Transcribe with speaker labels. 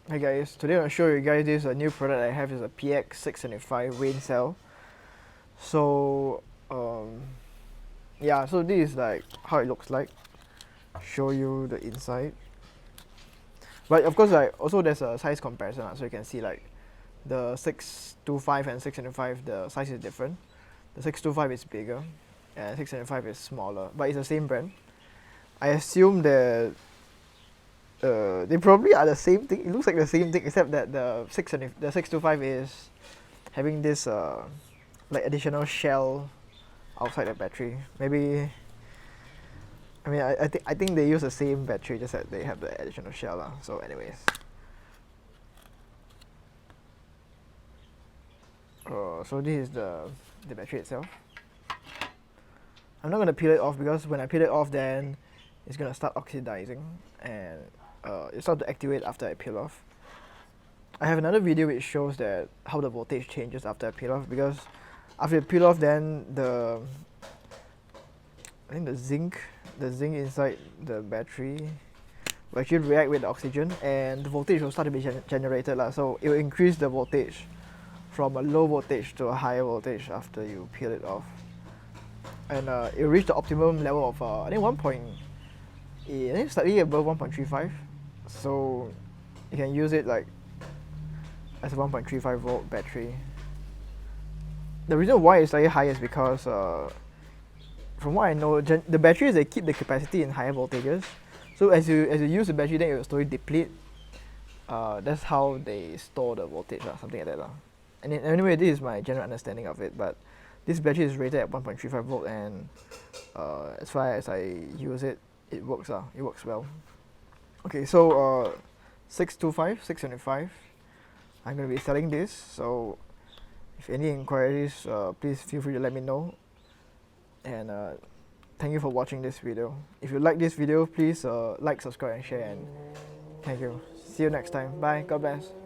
Speaker 1: Hey guys, today I'm going to show you guys this new product I have is a PX675 Wein cell. So yeah, so this is like how it looks like. Show you the inside. But of course like also there's a size comparison, so you can see like the 625 and 675 the size is different. The 625 is bigger and 675 is smaller, but it's the same brand. I assume that they probably are the same thing. It looks like the same thing except that the 625 is having this like additional shell outside the battery. Maybe I mean I think they use the same battery, just that they have the additional shell lah. So anyways, so this is the battery itself. I'm not gonna peel it off because when I peel it off, then it's gonna start oxidizing and it starts to activate after I peel off. I have another video which shows that how the voltage changes after I peel off, because after you peel off, then I think the zinc inside the battery will actually react with the oxygen and the voltage will start to be generated lah. So it will increase the voltage from a low voltage to a higher voltage after you peel it off, and it will reach the optimum level of I think I think slightly above 1.35. So you can use it like as a 1.35 volt battery. The reason why it's slightly higher is because from what I know, the batteries, they keep the capacity in higher voltages. So as you use the battery, then it will slowly deplete. That's how they store the voltage, something like that. And anyway, this is my general understanding of it. But this battery is rated at 1.35 volt, and as far as I use it, it works. It works well. Okay, so 625, 675. I'm going to be selling this. So if any inquiries, please feel free to let me know. And thank you for watching this video. If you like this video, please like, subscribe and share, and thank you. See you next time. Bye. God bless.